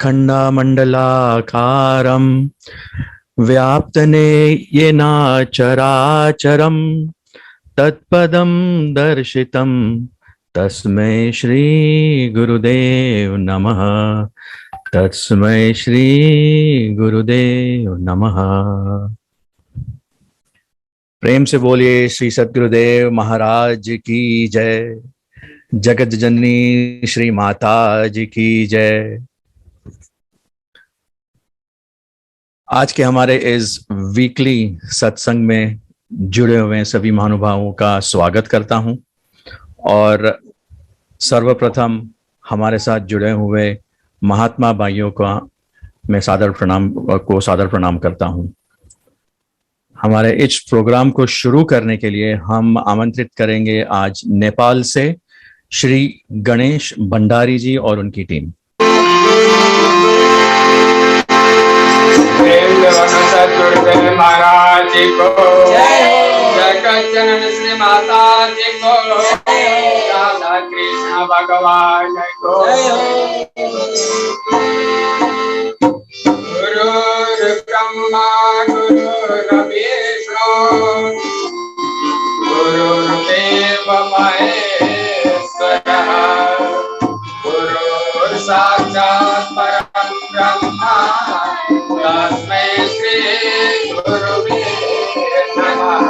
अखण्डमण्डलाकारं व्याप्तने येन चराचरं तत्पदं दर्शितं तस्मै श्री गुरुदेव नमः। तस्मै श्री गुरुदेव नमः। प्रेम से बोलिए श्री सद्गुरुदेव महाराज की जय। जगत जननी श्री माता जी की जय। आज के हमारे इस वीकली सत्संग में जुड़े हुए सभी महानुभावों का स्वागत करता हूं और सर्वप्रथम हमारे साथ जुड़े हुए महात्मा भाइयों का मैं सादर प्रणाम करता हूं। हमारे इस प्रोग्राम को शुरू करने के लिए हम आमंत्रित करेंगे आज नेपाल से श्री गणेश भंडारी जी और उनकी टीम। महाराज जी को जगत जननी श्री माता जी को राधा कृष्ण भगवान को गुरु ब्रह्मा गुरु विष्णु गुरुदेव महेश्वरः गुरु साक्षात् परं ब्रह्म तस्मै श्री गुरुवे नमः।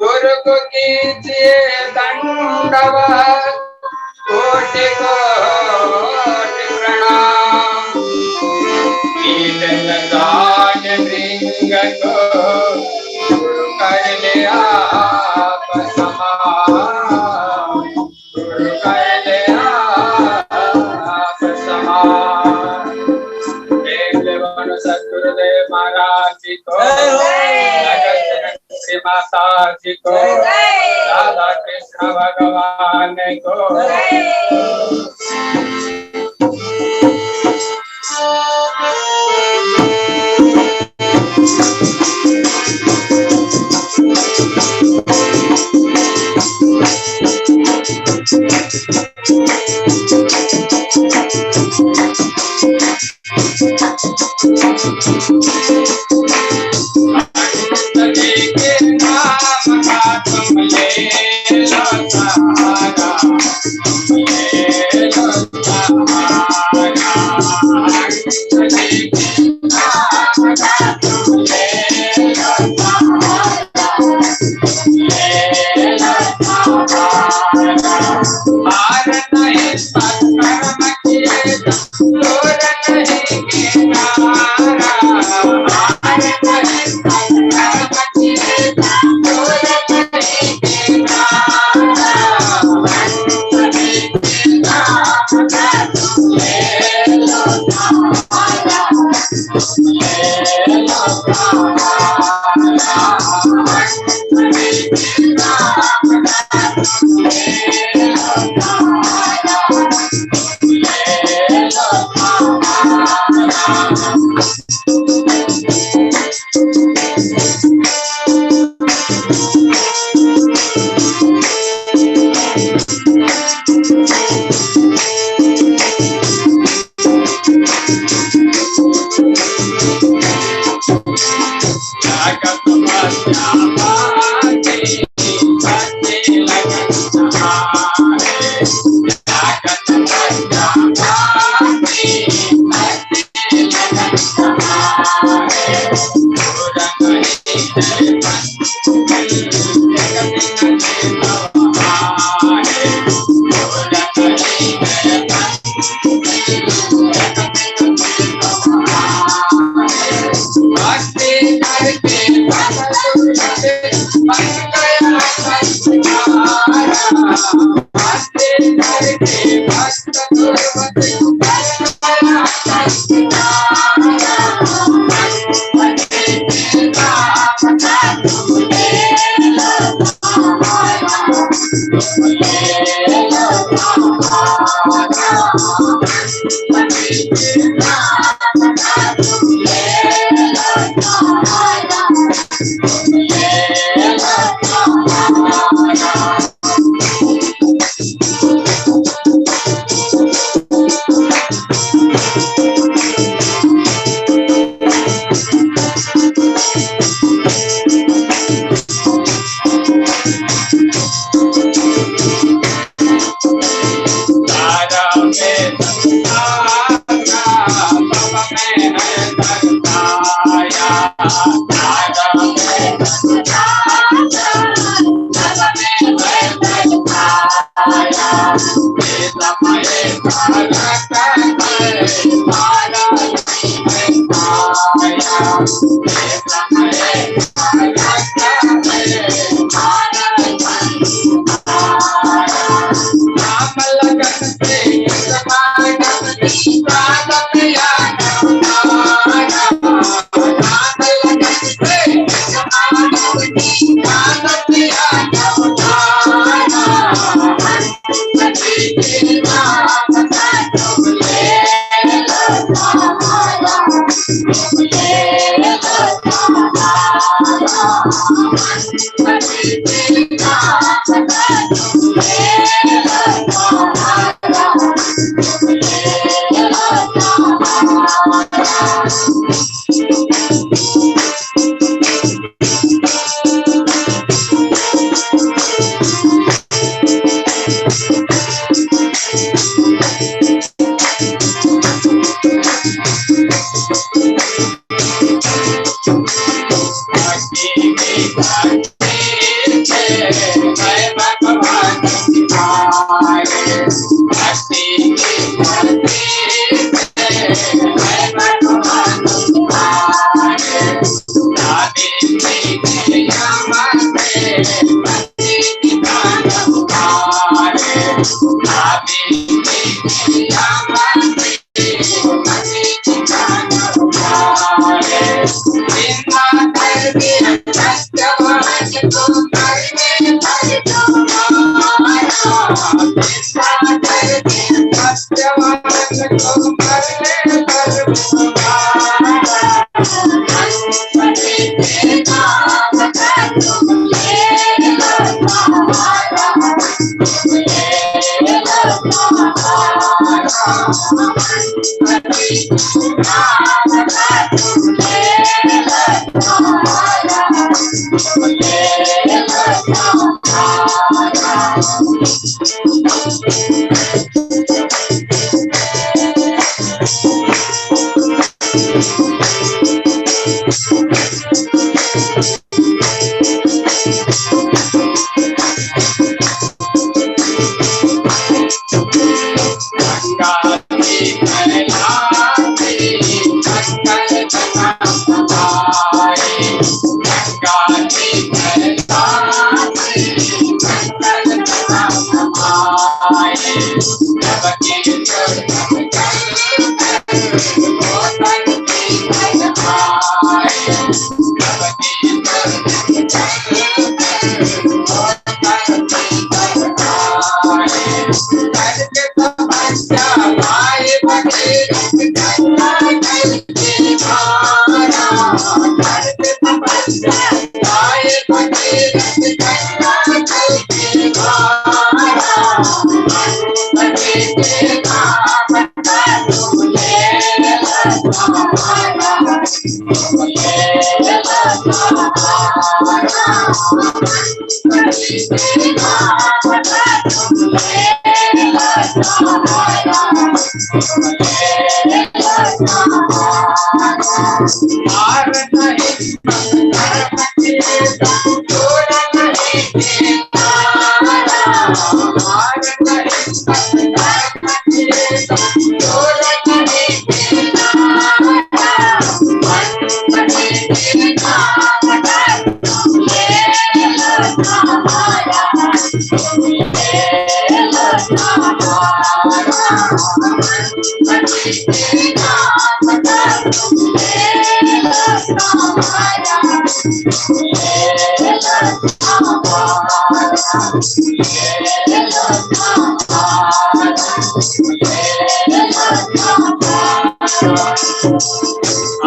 गुरु को कीजिए दंडवत कोटि कोटि प्रणाम। कीर्तन गान भृंग को गुरु कर ले आप समान। गुरु कर ले आप समान। सद्गुरुदेव महाराज जी को, जगत जननी श्री माता जी को, राधा कृष्ण भगवान को।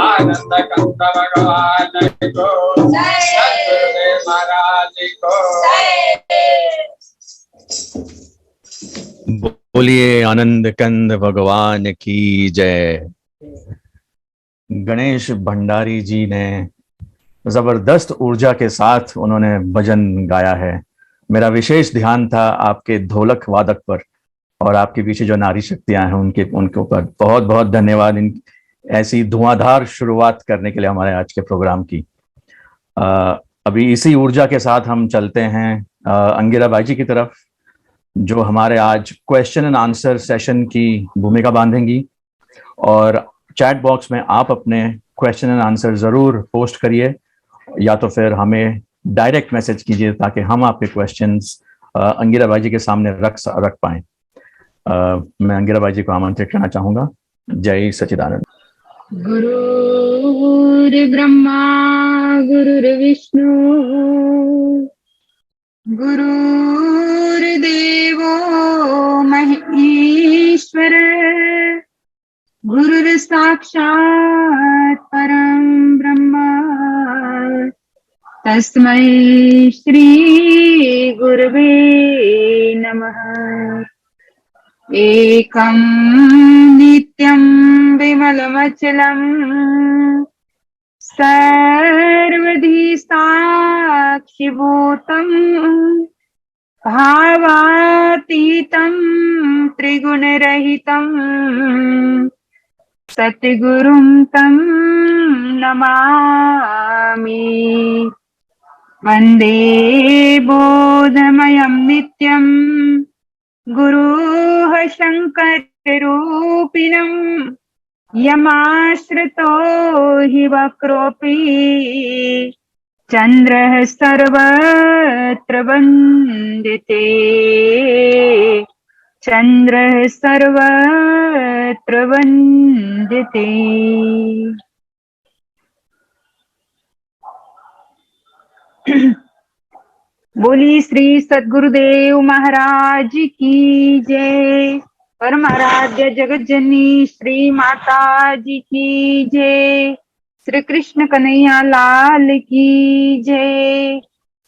आनंद कंद भगवान को सद्गुरुदेव महाराज को बोलिए आनंद कंद भगवान की जय। गणेश भंडारी जी ने जबरदस्त ऊर्जा के साथ उन्होंने भजन गाया है। मेरा विशेष ध्यान था आपके ढोलक वादक पर। और आपके पीछे जो नारी शक्तियां हैं उनके ऊपर बहुत बहुत धन्यवाद इन ऐसी धुआंधार शुरुआत करने के लिए हमारे आज के प्रोग्राम की। अभी इसी ऊर्जा के साथ हम चलते हैं अंगिरा बाई जी की तरफ, जो हमारे आज क्वेश्चन एंड आंसर सेशन की भूमिका बांधेंगी। और चैट बॉक्स में आप अपने क्वेश्चन एंड आंसर जरूर पोस्ट करिए, या तो फिर हमें डायरेक्ट मैसेज कीजिए ताकि हम आपके क्वेश्चंस अंगिरा बाई जी के सामने रख पाएं। मैं अंगिरा बाई जी को आमंत्रित करना चाहूंगा। जय सच्चिदानंद। गुरुर्ब्रह्मा गुरुर्विष्णु गुरुर्देवो महेश्वर गुरुर्साक्षात् परं ब्रह्म तस्मै श्री गुरवे नमः। एकं नित्यं विमलमचलं सर्वधी साक्षिभूतं भावातीतं त्रिगुणरहितं सद्गुरुं तं नमामि। वन्दे बोधमयं नित्यं गुरुः शङ्कररूपिणं यमाश्रितो हि वक्रोऽपि चन्द्रः सर्वत्र वन्दते। चन्द्रः सर्वत्र वन्दते। बोली श्री सद्गुरुदेव महाराज की जय। परमाराध्य जगज्जननी श्री माता जी की जय। श्री कृष्ण कन्हैया लाल की जय।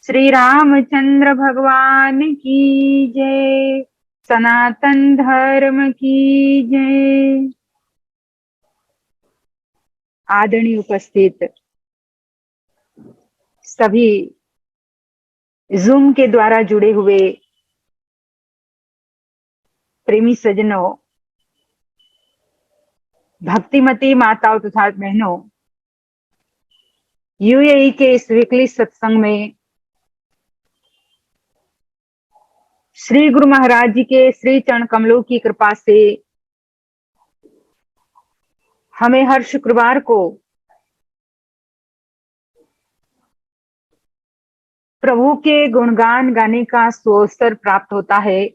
श्री रामचंद्र भगवान की जय। सनातन धर्म की जय। आदरणीय उपस्थित सभी जूम के द्वारा जुड़े हुए प्रेमी सज्जनों, भक्तिमती माताओं तथा बहनों, यूएई के इस वीकली सत्संग में श्री गुरु महाराज जी के श्री चरण कमलों की कृपा से हमें हर शुक्रवार को प्रभु के गुणगान गाने का सुअवसर प्राप्त होता है।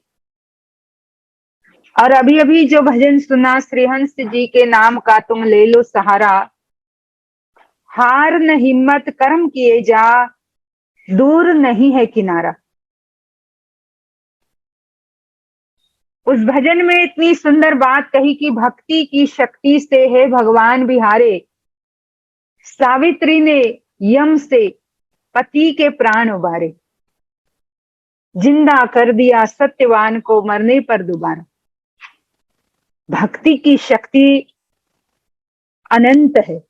और अभी अभी जो भजन सुना, श्रीहंस जी के नाम का तुम ले लो सहारा, हार न हिम्मत कर्म किए जा, दूर नहीं है किनारा। उस भजन में इतनी सुंदर बात कही कि भक्ति की शक्ति से है भगवान बिहारे, सावित्री ने यम से पति के प्राण उबारे, जिंदा कर दिया सत्यवान को मरने पर दोबारा। भक्ति की शक्ति अनंत है।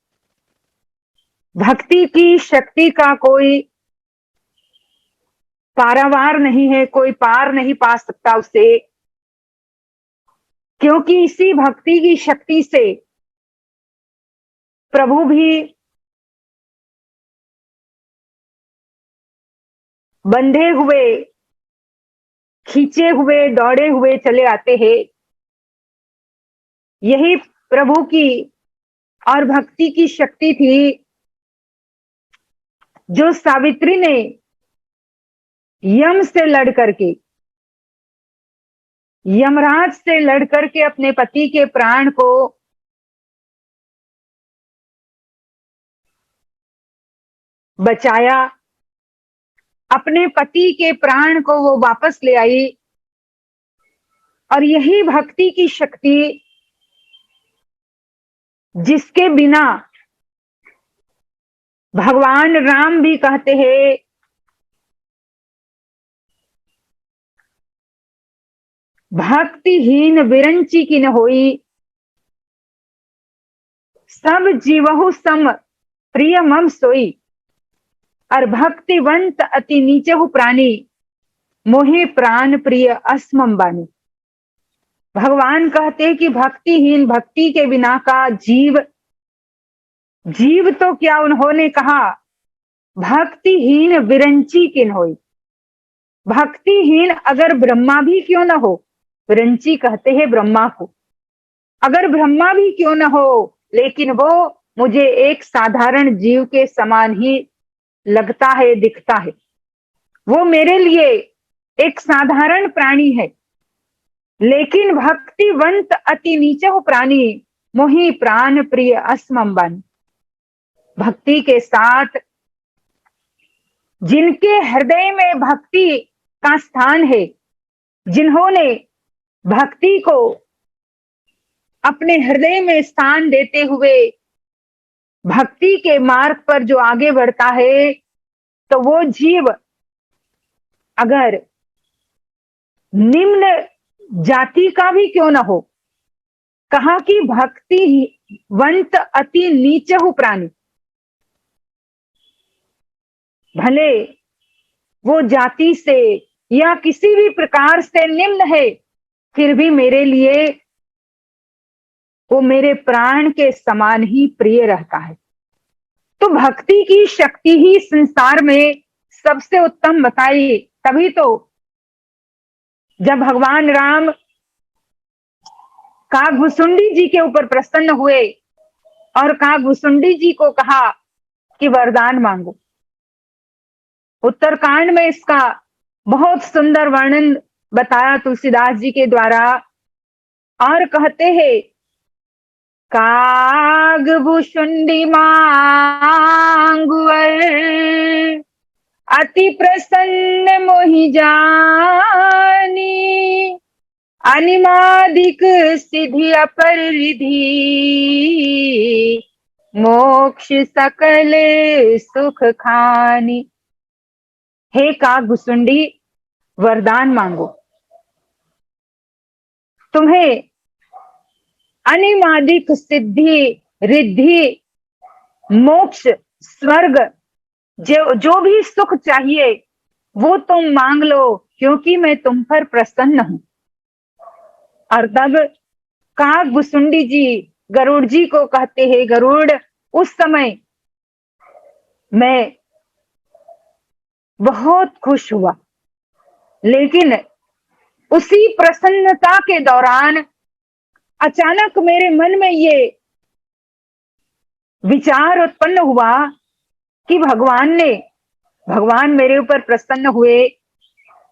भक्ति की शक्ति का कोई पारावार नहीं है, कोई पार नहीं पा सकता उसे, क्योंकि इसी भक्ति की शक्ति से प्रभु भी बंधे हुए, खींचे हुए, दौड़े हुए चले आते हैं। यही प्रभु की और भक्ति की शक्ति थी जो सावित्री ने यम से लड़ करके, यमराज से लड़ करके अपने पति के प्राण को बचाया। अपने पति के प्राण को वो वापस ले आई। और यही भक्ति की शक्ति जिसके बिना भगवान राम भी कहते हैं भक्तिहीन विरंची की न होई, सब जीवहु सम प्रिय मम सोई। और भक्तिवंत अति नीचे हु प्राणी, मोहे प्राण प्रिय अस्मम बानी। भगवान कहते हैं कि भक्तिहीन, भक्ति के बिना का जीव, जीव तो क्या, उन्होंने कहा भक्तिहीन विरंची किन होई। भक्तिहीन अगर ब्रह्मा भी क्यों ना हो, विरंची कहते हैं ब्रह्मा को, अगर ब्रह्मा भी क्यों ना हो, लेकिन वो मुझे एक साधारण जीव के समान ही लगता है, दिखता है। वो मेरे लिए एक साधारण प्राणी है। लेकिन भक्तिवंत अति नीचो प्राणी, मोहि प्राण प्रिय अस्मंबन। भक्ति के साथ जिनके हृदय में भक्ति का स्थान है, जिन्होंने भक्ति को अपने हृदय में स्थान देते हुए भक्ति के मार्ग पर जो आगे बढ़ता है, तो वो जीव अगर निम्न जाति का भी क्यों ना हो, कहा कि भक्तिवंत अति नीचहु प्राणी, भले वो जाति से या किसी भी प्रकार से निम्न है, फिर भी मेरे लिए वो मेरे प्राण के समान ही प्रिय रहता है। तो भक्ति की शक्ति ही संसार में सबसे उत्तम बताई। तभी तो जब भगवान राम कागभुसुंडी जी के ऊपर प्रसन्न हुए और कागभुसुंडी जी को कहा कि वरदान मांगो, उत्तरकांड में इसका बहुत सुंदर वर्णन बताया तुलसीदास जी के द्वारा। और कहते हैं, कागभुसुंडी मांगु वर, अति प्रसन्न मोहि जानी, अनिमादिक सिद्धि अपर रिधि, मोक्ष सकल सुख खानी। हे कागभुसुंडी, वरदान मांगो, तुम्हें अनिमादिक सिद्धि, रिद्धि, मोक्ष, स्वर्ग, जो भी सुख चाहिए वो तुम मांग लो, क्योंकि मैं तुम पर प्रसन्न हूं। और तब कागभुसुंडी जी गरुड़ जी को कहते हैं, गरुड़, उस समय मैं बहुत खुश हुआ, लेकिन उसी प्रसन्नता के दौरान अचानक मेरे मन में ये विचार उत्पन्न हुआ कि भगवान मेरे ऊपर प्रसन्न हुए,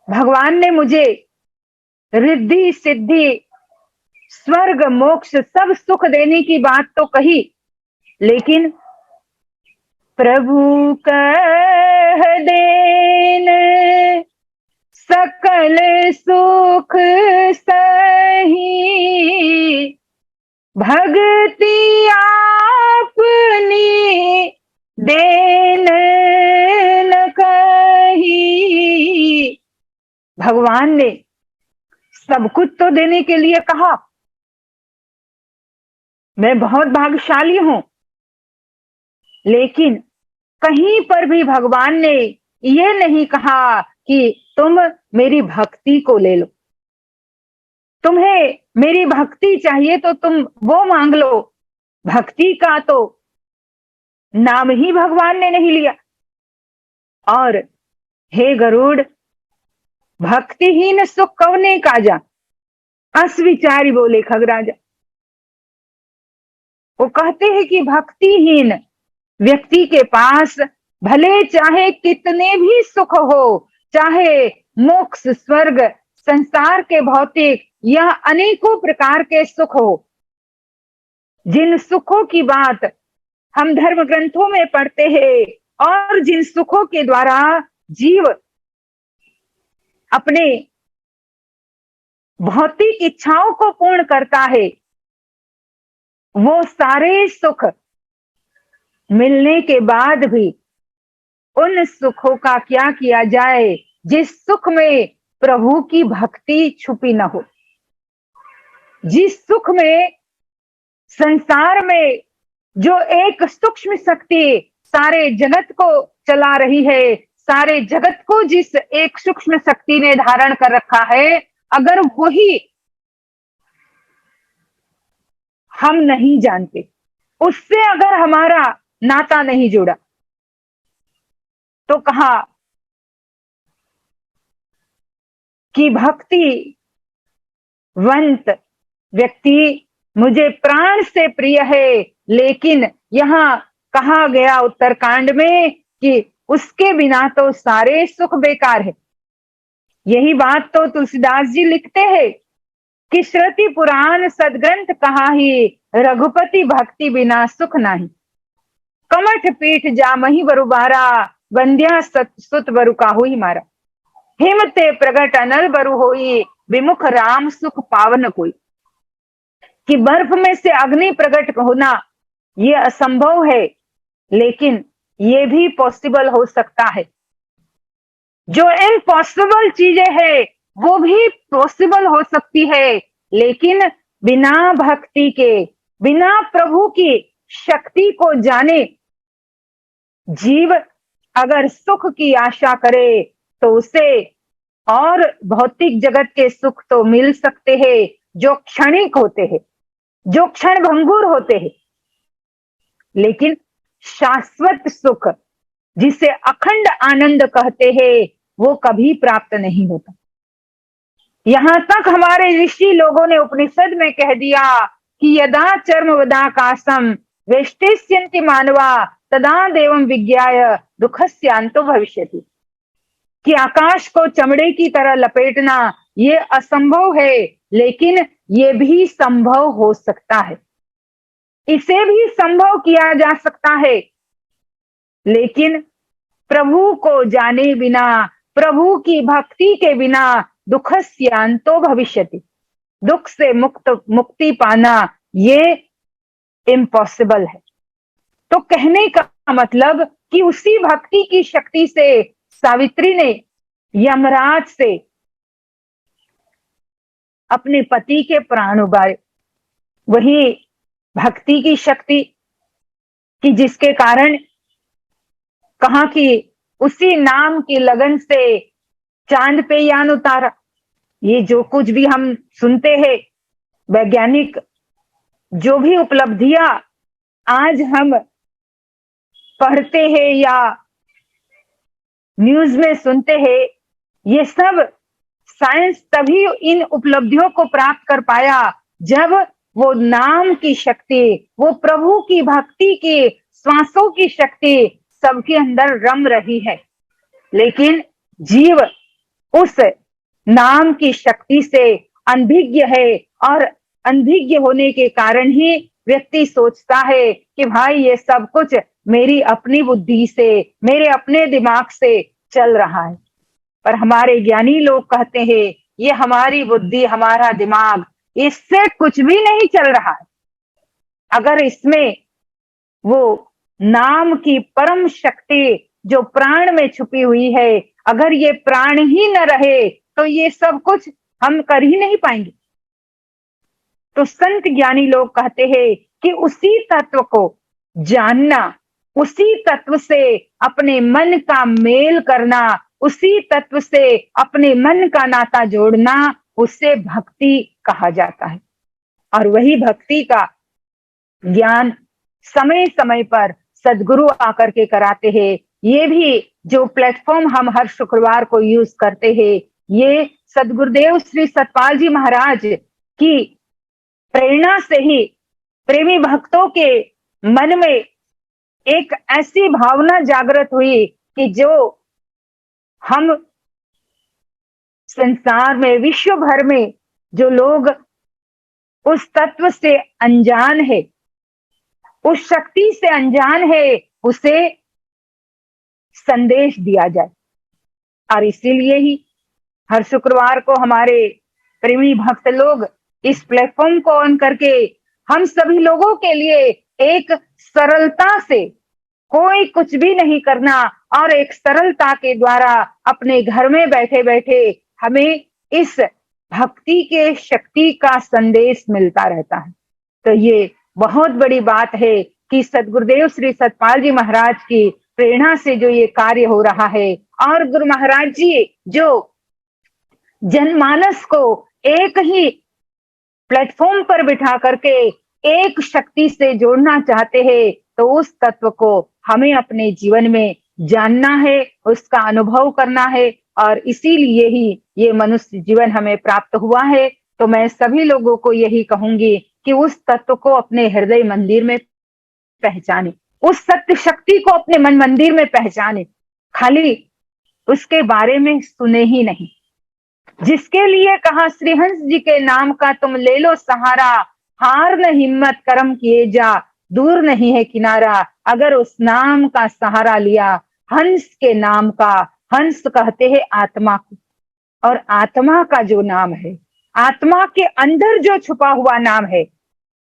भगवान ने मुझे रिद्धि, सिद्धि, स्वर्ग, मोक्ष, सब सुख देने की बात तो कही, लेकिन प्रभु कह देन सकल सुख सही, भक्ति आपनी देन न कही। भगवान ने सब कुछ तो देने के लिए कहा, मैं बहुत भाग्यशाली हूं, लेकिन कहीं पर भी भगवान ने ये नहीं कहा कि तुम मेरी भक्ति को ले लो, तुम्हें मेरी भक्ति चाहिए तो तुम वो मांग लो। भक्ति का तो नाम ही भगवान ने नहीं लिया। और हे गरुड़, भक्तिहीन सुख कवने काजा, अस्विचारी बोले खगराजा। वो कहते हैं कि भक्तिहीन व्यक्ति के पास भले चाहे कितने भी सुख हो, चाहे मोक्ष, स्वर्ग, संसार के भौतिक या अनेकों प्रकार के सुख हो, जिन सुखों की बात हम धर्म ग्रंथों में पढ़ते हैं और जिन सुखों के द्वारा जीव अपने भौतिक इच्छाओं को पूर्ण करता है, वो सारे सुख मिलने के बाद भी उन सुखों का क्या किया जाए जिस सुख में प्रभु की भक्ति छुपी न हो, जिस सुख में संसार में जो एक सूक्ष्म शक्ति सारे जगत को चला रही है, सारे जगत को जिस एक सूक्ष्म शक्ति ने धारण कर रखा है, अगर वही हम नहीं जानते, उससे अगर हमारा नाता नहीं जुड़ा, तो कहा कि भक्तिवंत व्यक्ति मुझे प्राण से प्रिय है, लेकिन यहाँ कहा गया उत्तरकांड में कि उसके बिना तो सारे सुख बेकार है। यही बात तो तुलसीदास जी लिखते हैं कि श्रुति पुराण सदग्रंथ कहा ही, रघुपति भक्ति बिना सुख नाही। कमठ पीठ जामहि बरुबारा, बंध्या सुत बरु काहू ही मारा। हिमते प्रगट अनल बरु होई, विमुख राम सुख पावन कोई। कि बर्फ में से अग्नि प्रकट होना ये असंभव है, लेकिन ये भी पॉसिबल हो सकता है। जो इम्पॉसिबल चीजें है वो भी पॉसिबल हो सकती है, लेकिन बिना भक्ति के, बिना प्रभु की शक्ति को जाने जीव अगर सुख की आशा करे तो उसे और भौतिक जगत के सुख तो मिल सकते हैं जो क्षणिक होते हैं, जो क्षण भंगुर होते हैं, लेकिन शाश्वत सुख जिसे अखंड आनंद कहते हैं वो कभी प्राप्त नहीं होता। यहां तक हमारे ऋषि लोगों ने उपनिषद में कह दिया कि यदा चर्म वदाकाशम वेष्टिष्यन्ति मानवा तदा देवं विज्ञाय दुःखस्यान्तो भविष्यति। कि आकाश को चमड़े की तरह लपेटना ये असंभव है, लेकिन ये भी संभव हो सकता है, इसे भी संभव किया जा सकता है। लेकिन प्रभु को जाने बिना, प्रभु की भक्ति के बिना दुःखस्यान्तो भविष्यति, दुख से मुक्ति पाना ये इम्पॉसिबल है। तो कहने का मतलब कि उसी भक्ति की शक्ति से सावित्री ने यमराज से अपने पति के प्राण उबारे। वही भक्ति की शक्ति कि जिसके कारण कहा कि उसी नाम की लगन से चांद पे यान उतारा। ये जो कुछ भी हम सुनते हैं, वैज्ञानिक जो भी उपलब्धियां आज हम पढ़ते हैं या न्यूज में सुनते हैं, ये सब साइंस तभी इन उपलब्धियों को प्राप्त कर पाया जब वो नाम की शक्ति, वो प्रभु की भक्ति की श्वासों की शक्ति सबके अंदर रम रही है। लेकिन जीव उस नाम की शक्ति से अनभिज्ञ है, और अनभिज्ञ होने के कारण ही व्यक्ति सोचता है कि भाई ये सब कुछ मेरी अपनी बुद्धि से, मेरे अपने दिमाग से चल रहा है। पर हमारे ज्ञानी लोग कहते हैं ये हमारी बुद्धि, हमारा दिमाग, इससे कुछ भी नहीं चल रहा है। अगर इसमें वो नाम की परम शक्ति जो प्राण में छुपी हुई है, अगर ये प्राण ही न रहे तो ये सब कुछ हम कर ही नहीं पाएंगे। तो संत ज्ञानी लोग कहते हैं कि उसी तत्व को जानना, उसी तत्व से अपने मन का मेल करना, उसी तत्व से अपने मन का नाता जोड़ना, उससे भक्ति कहा जाता है। और वही भक्ति का ज्ञान समय समय पर सदगुरु आकर के कराते हैं। ये भी जो प्लेटफॉर्म हम हर शुक्रवार को यूज करते हैं, ये सदगुरुदेव श्री सतपाल जी महाराज की प्रेरणा से ही प्रेमी भक्तों के मन में एक ऐसी भावना जागृत हुई कि जो हम संसार में, विश्व भर में जो लोग उस तत्व से अनजान है, उस शक्ति से अनजान है, उसे संदेश दिया जाए। और इसीलिए ही हर शुक्रवार को हमारे प्रेमी भक्त लोग इस प्लेटफॉर्म को ऑन करके हम सभी लोगों के लिए एक सरलता से, कोई कुछ भी नहीं करना, और एक सरलता के द्वारा अपने घर में बैठे बैठे हमें इस भक्ति के शक्ति का संदेश मिलता रहता है। तो ये बहुत बड़ी बात है कि सदगुरुदेव श्री सतपाल जी महाराज की प्रेरणा से जो ये कार्य हो रहा है, और गुरु महाराज जी जो जनमानस को एक ही प्लेटफॉर्म पर बिठा करके एक शक्ति से जोड़ना चाहते हैं तो उस तत्व को हमें अपने जीवन में जानना है, उसका अनुभव करना है, और इसीलिए ही ये मनुष्य जीवन हमें प्राप्त हुआ है। तो मैं सभी लोगों को यही कहूंगी कि उस तत्व को अपने हृदय मंदिर में पहचाने, उस सत्य शक्ति को अपने मन मंदिर में पहचाने, खाली उसके बारे में सुने ही नहीं। जिसके लिए कहा श्रीहंस जी के नाम का तुम ले लो सहारा, हार न हिम्मत कर्म किए जा, दूर नहीं है किनारा। अगर उस नाम का सहारा लिया, हंस के नाम का, हंस कहते हैं आत्मा को, और आत्मा का जो नाम है, आत्मा के अंदर जो छुपा हुआ नाम है,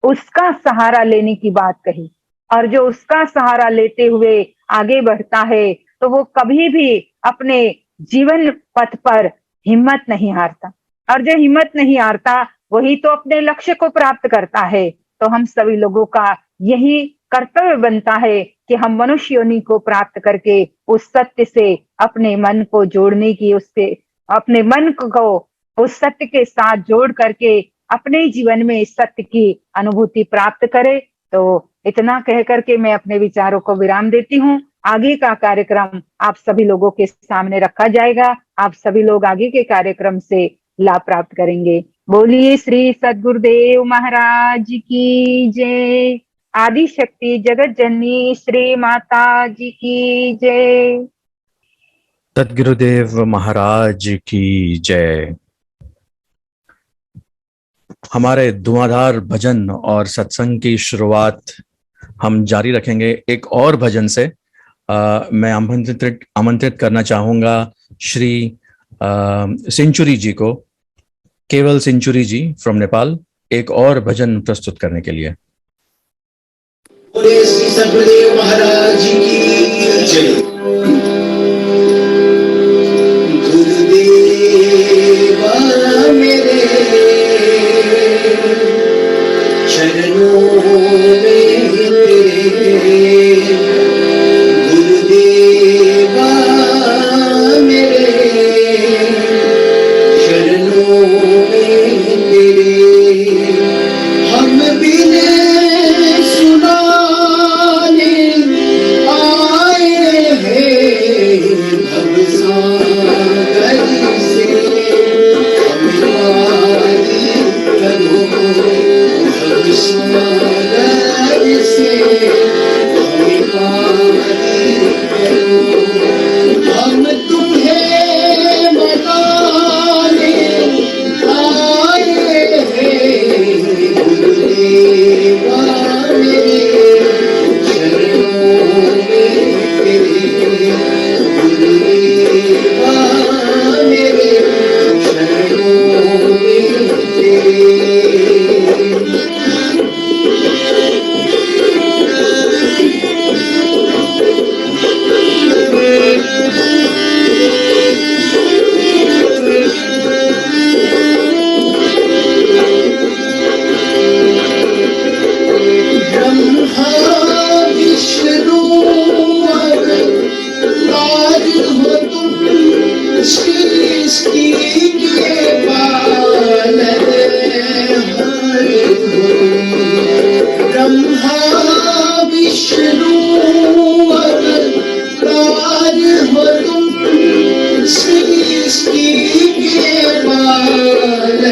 उसका सहारा लेने की बात कही। और जो उसका सहारा लेते हुए आगे बढ़ता है तो वो कभी भी अपने जीवन पथ पर हिम्मत नहीं हारता, और जो हिम्मत नहीं हारता वही तो अपने लक्ष्य को प्राप्त करता है। तो हम सभी लोगों का यही कर्तव्य बनता है कि हम मनुष्य योनि को प्राप्त करके उस सत्य से अपने मन को जोड़ने की, उससे अपने मन को उस सत्य के साथ जोड़ करके अपने जीवन में इस सत्य की अनुभूति प्राप्त करे। तो इतना कह करके मैं अपने विचारों को विराम देती हूँ। आगे का कार्यक्रम आप सभी लोगों के सामने रखा जाएगा, आप सभी लोग आगे के कार्यक्रम से लाभ प्राप्त करेंगे। बोलिए श्री सद्गुरुदेव महाराज की जय। आदि शक्ति जगत जननी श्री माता जी की जय। सद्गुरुदेव महाराज की जय। हमारे धुआंधार भजन और सत्संग की शुरुआत हम जारी रखेंगे एक और भजन से। मैं आमंत्रित करना चाहूंगा श्री सेंचुरी जी को, केवल सेंचुरी जी फ्रॉम नेपाल, एक और भजन प्रस्तुत करने के लिए। बोले श्री सद्गुरुदेव महाराज की जय। गुरुदेवा मेरे चरणों में तेरे, गुरुदेवा मेरे चरणों में तेरे, हम बिने सुनाने आए हैं भवसागर से, हमें पारी करो भवसागर से, हमें पारी करो। हम तुम्हें मनाने आए हैं गुरुदेवा मेरे चरणों में तेरे, गुरुदेवा मेरे चरणों में तेरे। ब्रह्मा विष्णु राज हो तुम, सृष्टि के पालन हारे हो। ब्रह्मा विष्णु राज हो तुम, सृष्टि के पालन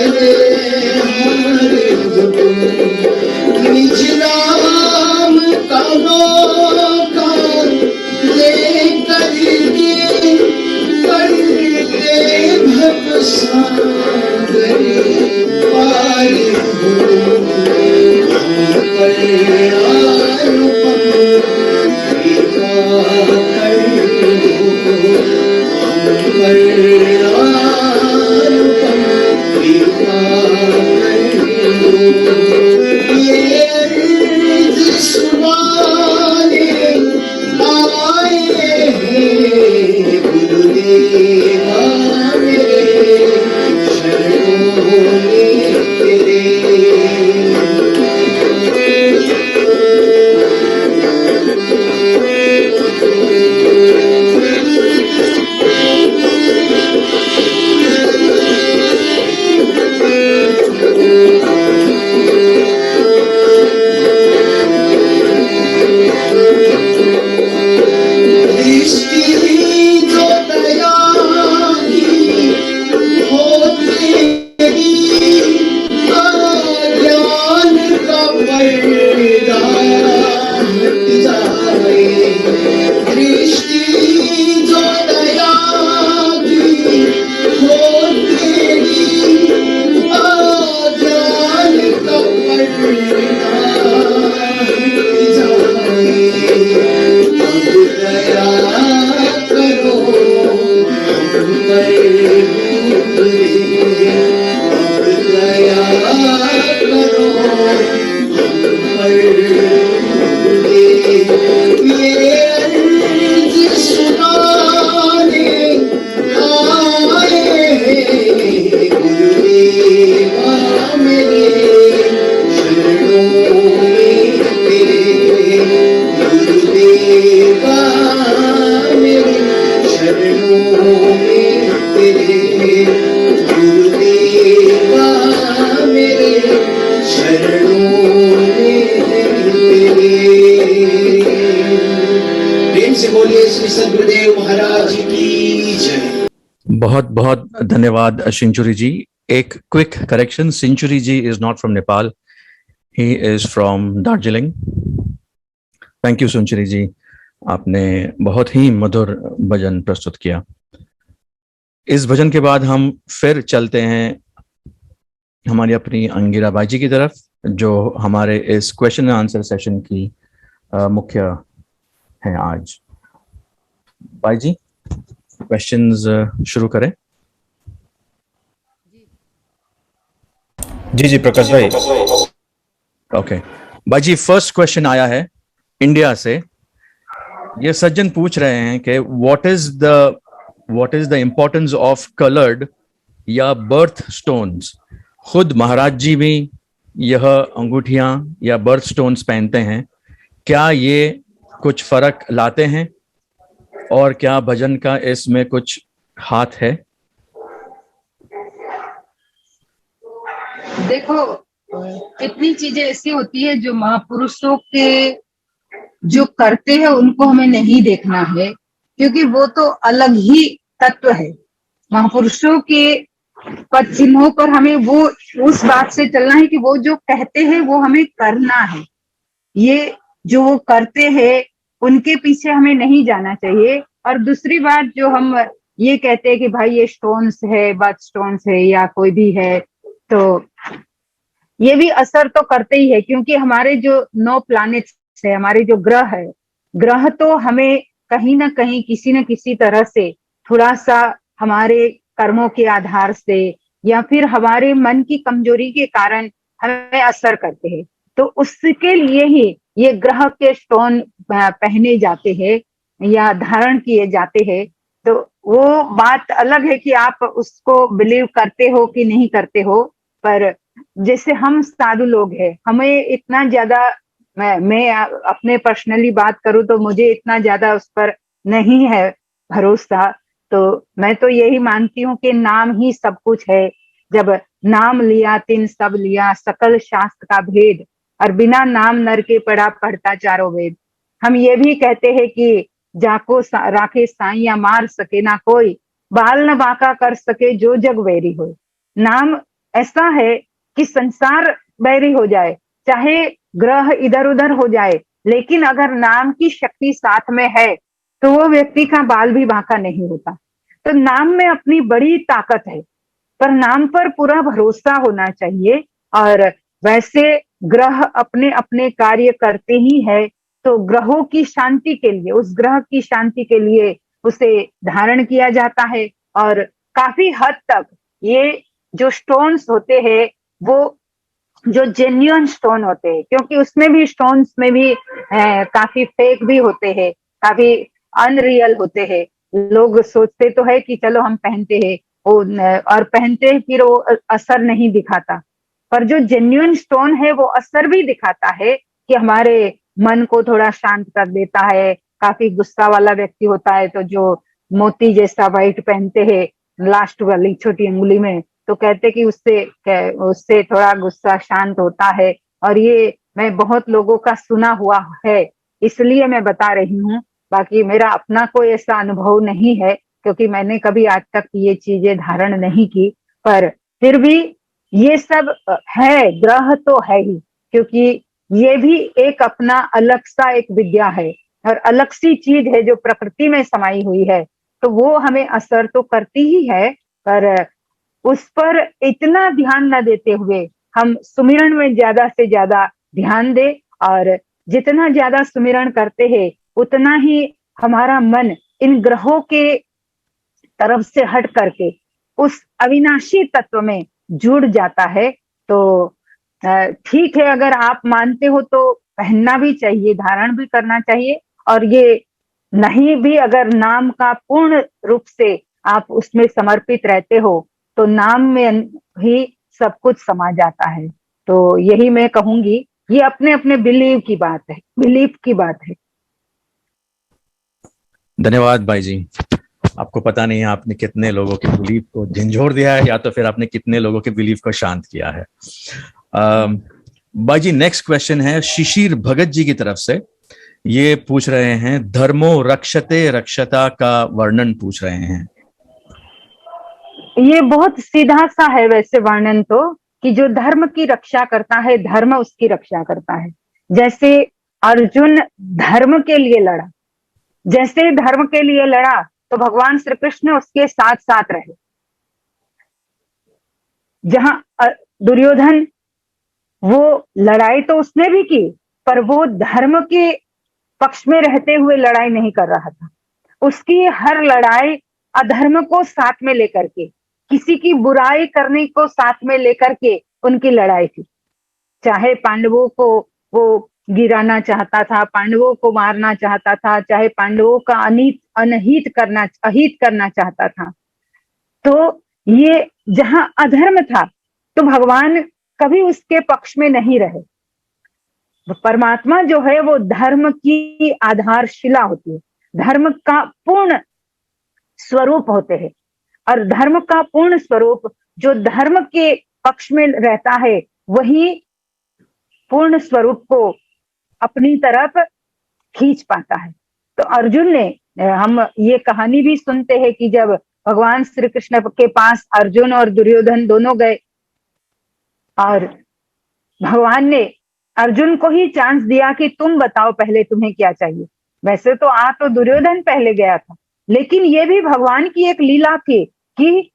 हारे हो तुम। निज नाम का नौकार लेकर के करते भवसागर पार हो। हम पर अनुपम कृपा कर लो, हम पर अनुपम कृपा कर लो। ये अर्ज सुनाने आए हैं गुरुदेवा मेरे चरणों में तेरे। मेरे अर्ज सुनाने आए गुरुदेवा मेरे शरणों में तेरे गुरुदेवा मेरे शरणों में तेरे गुरुदेवा मेरे शरणों में तेरे। प्रेम से बोलिए श्री सद्गुरुदेव महाराज की जय। बहुत बहुत धन्यवाद सिंचुरी जी। एक quick correction, Sinchuri ji is not from Nepal, he is from Darjeeling. Thank you Sinchuri ji, आपने बहुत ही मधुर भजन प्रस्तुत किया। इस भजन के बाद हम फिर चलते हैं हमारी अपनी अंगिरा बाई जी की तरफ, जो हमारे इस क्वेश्चन एंड आंसर सेशन की मुख्य हैं आज। बाई जी, क्वेश्चंस शुरू करें। जी प्रकाश भाई। ओके बाई जी, फर्स्ट क्वेश्चन आया है इंडिया से। ये सज्जन पूछ रहे हैं कि what is the importance of coloured या बर्थ स्टोन्स। खुद महाराज जी भी यह अंगूठियां या बर्थ स्टोन्स पहनते हैं, क्या ये कुछ फर्क लाते हैं और क्या भजन का इसमें कुछ हाथ है? देखो, कितनी चीजें ऐसी होती है जो महापुरुषों के जो करते हैं उनको हमें नहीं देखना है, क्योंकि वो तो अलग ही तत्व है। महापुरुषों के पद चिन्हों पर हमें वो उस बात से चलना है कि वो जो कहते हैं वो हमें करना है। ये जो वो करते हैं उनके पीछे हमें नहीं जाना चाहिए। और दूसरी बात, जो हम ये कहते हैं कि भाई ये स्टोन्स है, बर्थ स्टोन्स है या कोई भी है, तो ये भी असर तो करते ही है, क्योंकि हमारे जो 9 प्लैनेट्स है, हमारे जो ग्रह है, ग्रह तो हमें कहीं ना कहीं किसी न किसी तरह से थोड़ा सा हमारे कर्मों के आधार से या फिर हमारे मन की कमजोरी के कारण हमें असर करते हैं। तो उसके लिए ही ये ग्रह के स्टोन पहने जाते हैं या धारण किए जाते हैं। तो वो बात अलग है कि आप उसको बिलीव करते हो कि नहीं करते हो। पर जैसे हम साधु लोग हैं, हमें इतना ज्यादा, मैं अपने पर्सनली बात करूं तो मुझे इतना ज्यादा उस पर नहीं है भरोसा। तो मैं तो यही मानती हूँ कि नाम ही सब कुछ है। जब नाम लिया तिन सब लिया, सकल शास्त्र का भेद, और बिना नाम नर के पढ़ा पढ़ता चारों वेद। हम ये भी कहते हैं कि जाको राखे साइया मार सके ना कोई, बाल न बाका कर सके जो जग वैरी हो। नाम ऐसा है कि संसार बैरी हो जाए, चाहे ग्रह इधर उधर हो जाए, लेकिन अगर नाम की शक्ति साथ में है तो वो व्यक्ति का बाल भी बांका नहीं होता। तो नाम में अपनी बड़ी ताकत है, पर नाम पर पूरा भरोसा होना चाहिए। और वैसे ग्रह अपने अपने कार्य करते ही है, तो ग्रहों की शांति के लिए, उस ग्रह की शांति के लिए उसे धारण किया जाता है। और काफी हद तक ये जो स्टोन्स होते हैं वो जो जेन्युइन स्टोन होते हैं, क्योंकि उसमें भी स्टोन्स में भी काफी फेक भी होते हैं, काफी अनरियल होते हैं। लोग सोचते तो है कि चलो हम पहनते हैं और पहनते हैं, फिर वो असर नहीं दिखाता। पर जो जेन्युइन स्टोन है वो असर भी दिखाता है कि हमारे मन को थोड़ा शांत कर देता है। काफी गुस्सा वाला व्यक्ति होता है तो जो मोती जैसा व्हाइट पहनते हैं लास्ट वाली छोटी उंगली में, तो कहते कि उससे थोड़ा गुस्सा शांत होता है। और ये मैं बहुत लोगों का सुना हुआ है, इसलिए मैं बता रही हूँ। बाकी मेरा अपना कोई ऐसा अनुभव नहीं है, क्योंकि मैंने कभी आज तक ये चीजें धारण नहीं की। पर फिर भी ये सब है, ग्रह तो है ही, क्योंकि ये भी एक अपना अलग सा एक विद्या है और अलग सी चीज है जो प्रकृति में समाई हुई है। तो वो हमें असर तो करती ही है, पर उस पर इतना ध्यान न देते हुए हम सुमिरन में ज्यादा से ज्यादा ध्यान दे। और जितना ज्यादा सुमिरन करते हैं उतना ही हमारा मन इन ग्रहों के तरफ से हट करके उस अविनाशी तत्व में जुड़ जाता है। तो ठीक है, अगर आप मानते हो तो पहनना भी चाहिए, धारण भी करना चाहिए। और ये नहीं भी अगर नाम का पूर्ण रूप से आप उसमें समर्पित रहते हो तो नाम में ही सब कुछ समा जाता है। तो यही मैं कहूंगी, ये अपने अपने बिलीव की बात है, बिलीफ की बात है। धन्यवाद भाई जी। आपको पता नहीं है आपने कितने लोगों के बिलीफ को झंझोर दिया है, या तो फिर आपने कितने लोगों के बिलीफ को शांत किया है। भाई जी, नेक्स्ट क्वेश्चन है शिशिर भगत जी की तरफ से। ये पूछ रहे हैं धर्मो रक्षते रक्षता का वर्णन पूछ रहे हैं। ये बहुत सीधा सा है वैसे वर्णन तो, कि जो धर्म की रक्षा करता है धर्म उसकी रक्षा करता है। जैसे अर्जुन धर्म के लिए लड़ा, जैसे धर्म के लिए लड़ा तो भगवान श्री कृष्ण उसके साथ साथ रहे। जहां दुर्योधन, वो लड़ाई तो उसने भी की, पर वो धर्म के पक्ष में रहते हुए लड़ाई नहीं कर रहा था। उसकी हर लड़ाई अधर्म को साथ में लेकर के, किसी की बुराई करने को साथ में लेकर के उनकी लड़ाई थी। चाहे पांडवों को वो गिराना चाहता था, पांडवों को मारना चाहता था, चाहे पांडवों का अहित करना चाहता था। तो ये जहां अधर्म था तो भगवान कभी उसके पक्ष में नहीं रहे। परमात्मा जो है वो धर्म की आधारशिला होती है, धर्म का पूर्ण स्वरूप होते हैं। और धर्म का पूर्ण स्वरूप जो धर्म के पक्ष में रहता है वही पूर्ण स्वरूप को अपनी तरफ खींच पाता है। तो अर्जुन ने, हम ये कहानी भी सुनते हैं कि जब भगवान श्री कृष्ण के पास अर्जुन और दुर्योधन दोनों गए और भगवान ने अर्जुन को ही चांस दिया कि तुम बताओ पहले तुम्हें क्या चाहिए। वैसे तो तो दुर्योधन पहले गया था, लेकिन ये भी भगवान की एक लीला थी कि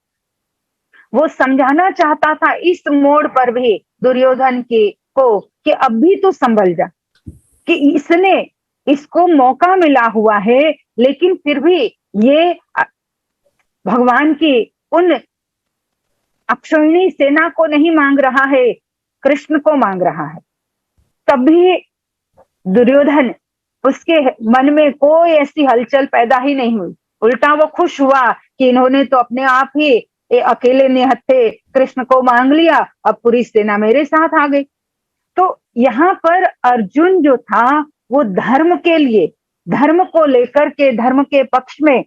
वो समझाना चाहता था इस मोड़ पर भी दुर्योधन को कि अब भी तो संभल जा, कि इसको मौका मिला हुआ है, लेकिन फिर भी ये भगवान की उन अक्षौहिणी सेना को नहीं मांग रहा है, कृष्ण को मांग रहा है। तब भी दुर्योधन, उसके मन में कोई ऐसी हलचल पैदा ही नहीं हुई, उल्टा वो खुश हुआ कि इन्होंने तो अपने आप ही अकेले निहत्थे कृष्ण को मांग लिया, अब पूरी सेना मेरे साथ आ गई। तो यहाँ पर अर्जुन जो था वो धर्म के लिए, धर्म को लेकर के, धर्म के पक्ष में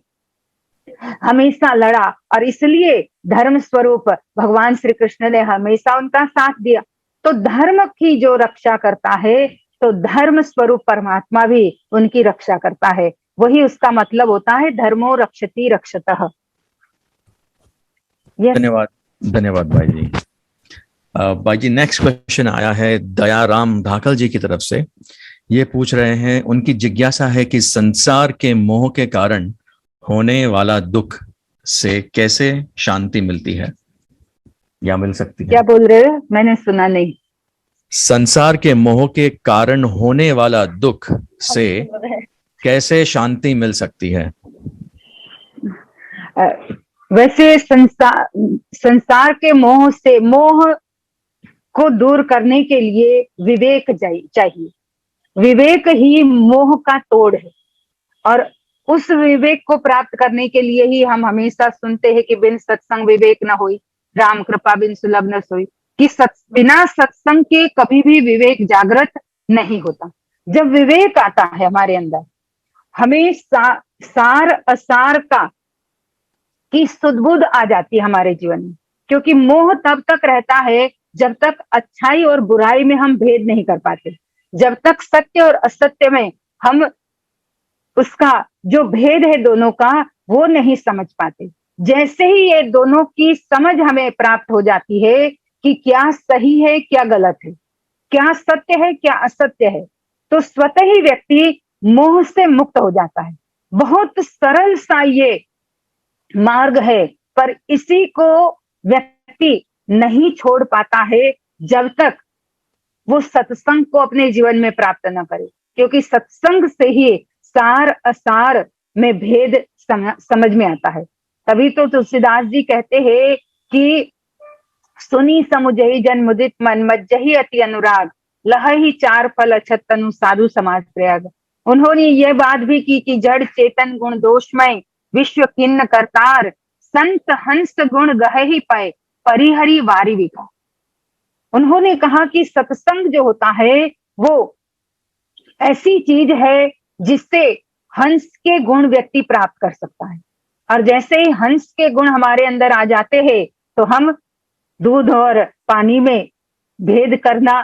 हमेशा लड़ा, और इसलिए धर्म स्वरूप भगवान श्री कृष्ण ने हमेशा उनका साथ दिया। तो धर्म की जो रक्षा करता है तो धर्म स्वरूप परमात्मा भी उनकी रक्षा करता है। वही उसका मतलब होता है धर्मो रक्षति रक्षतः। धन्यवाद, धन्यवाद भाई जी। भाई जी, नेक्स्ट क्वेश्चन आया है दयाराम धाकल जी की तरफ से। ये पूछ रहे हैं, उनकी जिज्ञासा है कि संसार के मोह के कारण होने वाला दुख से कैसे शांति मिलती है या मिल सकती है। क्या बोल रहे हो, मैंने सुना नहीं। संसार के मोह के कारण होने वाला दुख से कैसे शांति मिल सकती है। वैसे संसार के मोह से, मोह को दूर करने के लिए विवेक चाहिए। विवेक ही मोह का तोड़ है, और उस विवेक को प्राप्त करने के लिए ही हम हमेशा सुनते हैं कि बिन सत्संग विवेक न होई, राम कृपा बिन सुलभ न सोई, कि बिना सत्संग के कभी भी विवेक जागृत नहीं होता। जब विवेक आता है हमारे अंदर, हमें सार असार का की सुध-बुध आ जाती है हमारे जीवन में। क्योंकि मोह तब तक रहता है जब तक अच्छाई और बुराई में हम भेद नहीं कर पाते, जब तक सत्य और असत्य में हम उसका जो भेद है दोनों का वो नहीं समझ पाते। जैसे ही ये दोनों की समझ हमें प्राप्त हो जाती है कि क्या सही है क्या गलत है, क्या सत्य है क्या असत्य है, तो स्वतः ही व्यक्ति मोह से मुक्त हो जाता है। बहुत सरल सा ये मार्ग है, पर इसी को व्यक्ति नहीं छोड़ पाता है जब तक वो सत्संग को अपने जीवन में प्राप्त न करे। क्योंकि सत्संग से ही सार असार में भेद समझ में आता है। तभी तो तुलसीदास जी कहते हैं कि सुनी समुझई जन मुदित मन मज्जहि अति अनुराग, लह ही चार फल अछत तनु साधु समाज प्रयाग। उन्होंने ये बात भी की कि जड़ चेतन गुण दोषमय विश्व किन्न करतार, संत हंस गुण गह ही पाए परिहरी वारी विकार। उन्होंने कहा कि सत्संग जो होता है वो ऐसी चीज है जिससे हंस के गुण व्यक्ति प्राप्त कर सकता है, और जैसे ही हंस के गुण हमारे अंदर आ जाते हैं तो हम दूध और पानी में भेद करना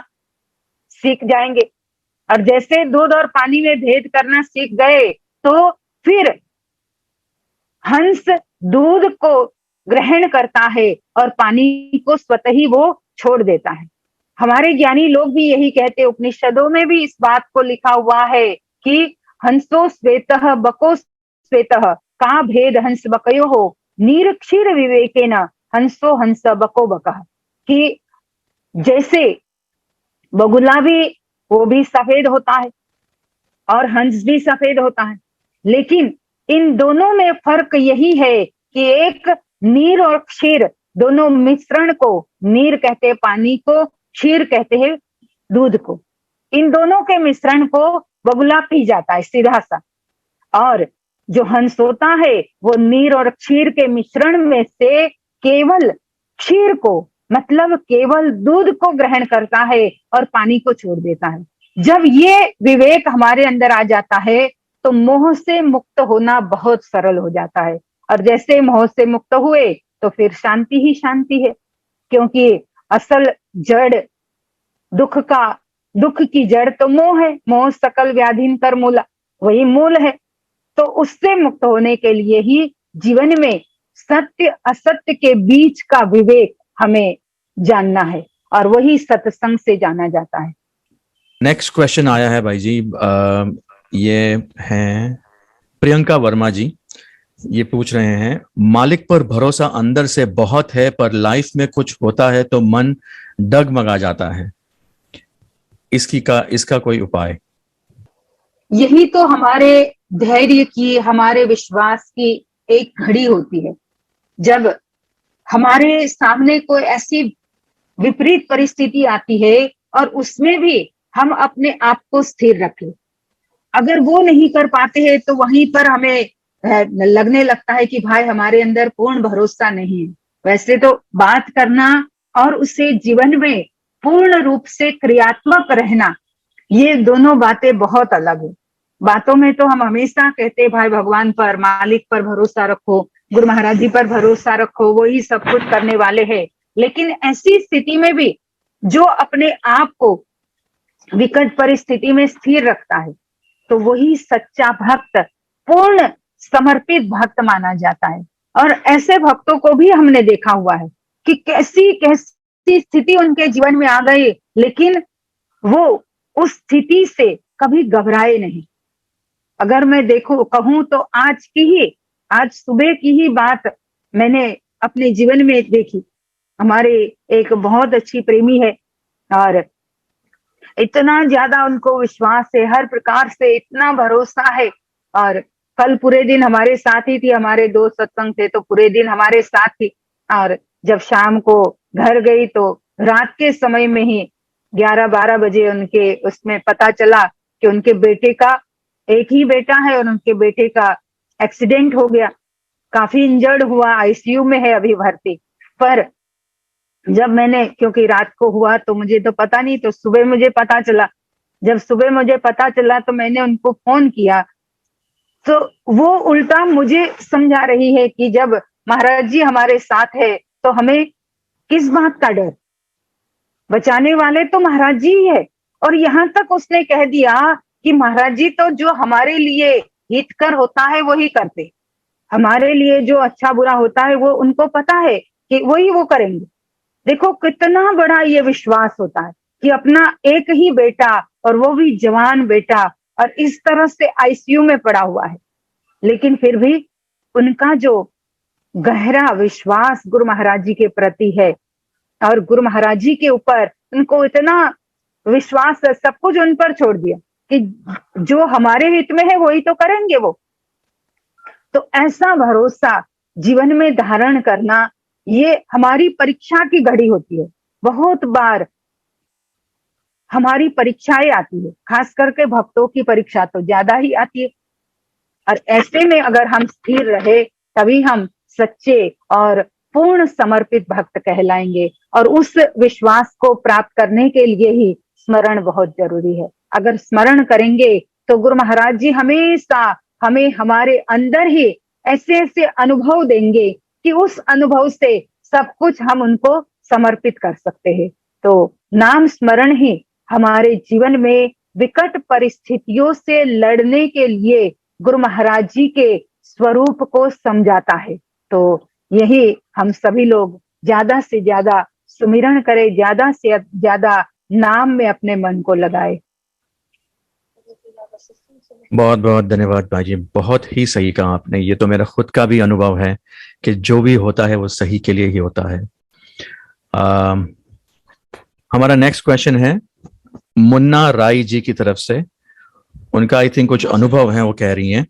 सीख जाएंगे, और जैसे दूध और पानी में भेद करना सीख गए तो फिर हंस दूध को ग्रहण करता है और पानी को स्वतः ही वो छोड़ देता है। हमारे ज्ञानी लोग भी यही कहते, उपनिषदों में भी इस बात को लिखा हुआ है कि हंसो श्वेतः बको श्वेतः का भेद हंस बकयो हो, नीर क्षीर विवेकेन हंसो हंस बको बकः। कि जैसे बगुला भी वो भी सफेद होता है और हंस भी सफेद होता है, लेकिन इन दोनों में फर्क यही है कि एक नीर और क्षीर दोनों मिश्रण को, नीर कहते हैं पानी को, क्षीर कहते हैं दूध को, इन दोनों के मिश्रण को बगुला पी जाता है सीधा सा, और जो हंस होता है वो नीर और क्षीर के मिश्रण में से केवल क्षीर को, मतलब केवल दूध को ग्रहण करता है और पानी को छोड़ देता है। जब ये विवेक हमारे अंदर आ जाता है तो मोह से मुक्त होना बहुत सरल हो जाता है, और जैसे मोह से मुक्त हुए तो फिर शांति ही शांति है, क्योंकि असल जड़ दुख की जड़ तो मोह है, मोह सकल व्याधिन कर मूला, वही मूल है। तो उससे मुक्त होने के लिए ही जीवन में सत्य असत्य के बीच का विवेक हमें जानना है, और वही सत्संग से जाना जाता है। नेक्स्ट क्वेश्चन आया है भाई जी, ये हैं प्रियंका वर्मा जी। ये पूछ रहे हैं, मालिक पर भरोसा अंदर से बहुत है पर लाइफ में कुछ होता है तो मन डगमगा जाता है, इसका कोई उपाय? यही तो हमारे धैर्य की, हमारे विश्वास की एक घड़ी होती है। जब हमारे सामने कोई ऐसी विपरीत परिस्थिति आती है और उसमें भी हम अपने आप को स्थिर रखें, अगर वो नहीं कर पाते हैं तो वहीं पर हमें लगने लगता है कि भाई हमारे अंदर पूर्ण भरोसा नहीं है। वैसे तो बात करना और उसे जीवन में पूर्ण रूप से क्रियात्मक रहना, ये दोनों बातें बहुत अलग है। बातों में तो हम हमेशा कहते हैं भाई भगवान पर, मालिक पर भरोसा रखो, गुरु महाराज जी पर भरोसा रखो, वो ही सब कुछ करने वाले हैं। लेकिन ऐसी स्थिति में भी जो अपने आप को विकट परिस्थिति में स्थिर रखता है तो वही सच्चा भक्त, पूर्ण समर्पित भक्त माना जाता है। और ऐसे भक्तों को भी हमने देखा हुआ है कि कैसी कैसी स्थिति उनके जीवन में आ गई, लेकिन वो उस स्थिति से कभी घबराए नहीं। अगर मैं कहूं तो आज सुबह की ही बात मैंने अपने जीवन में देखी। हमारे एक बहुत अच्छी प्रेमी है और इतना ज्यादा उनको विश्वास है, हर प्रकार से इतना भरोसा है, और कल पूरे दिन हमारे साथ ही थी, हमारे 2 सत्संग थे तो पूरे दिन हमारे साथ थी। और जब शाम को घर गई तो रात के समय में ही 11-12 बजे उनके उसमें पता चला कि उनके बेटे का, एक ही बेटा है और उनके बेटे का एक्सीडेंट हो गया, काफी इंजर्ड हुआ, आईसीयू में है अभी भर्ती। पर जब मैंने, क्योंकि रात को हुआ तो मुझे तो पता नहीं, तो सुबह मुझे पता चला। जब सुबह मुझे पता चला तो मैंने उनको फोन किया तो वो उल्टा मुझे समझा रही है कि जब महाराज जी हमारे साथ है तो हमें किस बात का डर, बचाने वाले तो महाराज जी ही है। और यहाँ तक उसने कह दिया कि महाराज जी तो जो हमारे लिए हितकर होता है वही करते, हमारे लिए जो अच्छा बुरा होता है वो उनको पता है कि वही वो करेंगे। देखो कितना बड़ा ये विश्वास होता है कि अपना एक ही बेटा, और वो भी जवान बेटा, और इस तरह से आईसीयू में पड़ा हुआ है, लेकिन फिर भी उनका जो गहरा विश्वास गुरु महाराज जी के प्रति है, और गुरु महाराज जी के ऊपर उनको इतना विश्वास, सब कुछ उन पर छोड़ दिया कि जो हमारे हित में है वही तो करेंगे वो। तो ऐसा भरोसा जीवन में धारण करना, ये हमारी परीक्षा की घड़ी होती है। बहुत बार हमारी परीक्षाएं आती है, खास करके भक्तों की परीक्षा तो ज्यादा ही आती है। और ऐसे में अगर हम स्थिर रहे तभी हम सच्चे और पूर्ण समर्पित भक्त कहलाएंगे। और उस विश्वास को प्राप्त करने के लिए ही स्मरण बहुत जरूरी है। अगर स्मरण करेंगे तो गुरु महाराज जी हमेशा हमें हमारे अंदर ही ऐसे ऐसे अनुभव देंगे कि उस अनुभव से सब कुछ हम उनको समर्पित कर सकते हैं। तो नाम स्मरण ही हमारे जीवन में विकट परिस्थितियों से लड़ने के लिए गुरु महाराज जी के स्वरूप को समझाता है। तो यही हम सभी लोग ज्यादा से ज्यादा सुमिरन करें, ज्यादा से ज्यादा नाम में अपने मन को लगाए। बहुत बहुत धन्यवाद भाई जी, बहुत ही सही कहा आपने। ये तो मेरा खुद का भी अनुभव है कि जो भी होता है वो सही के लिए ही होता है। हमारा नेक्स्ट क्वेश्चन है मुन्ना राय जी की तरफ से। उनका आई थिंक कुछ अनुभव है। वो कह रही हैं,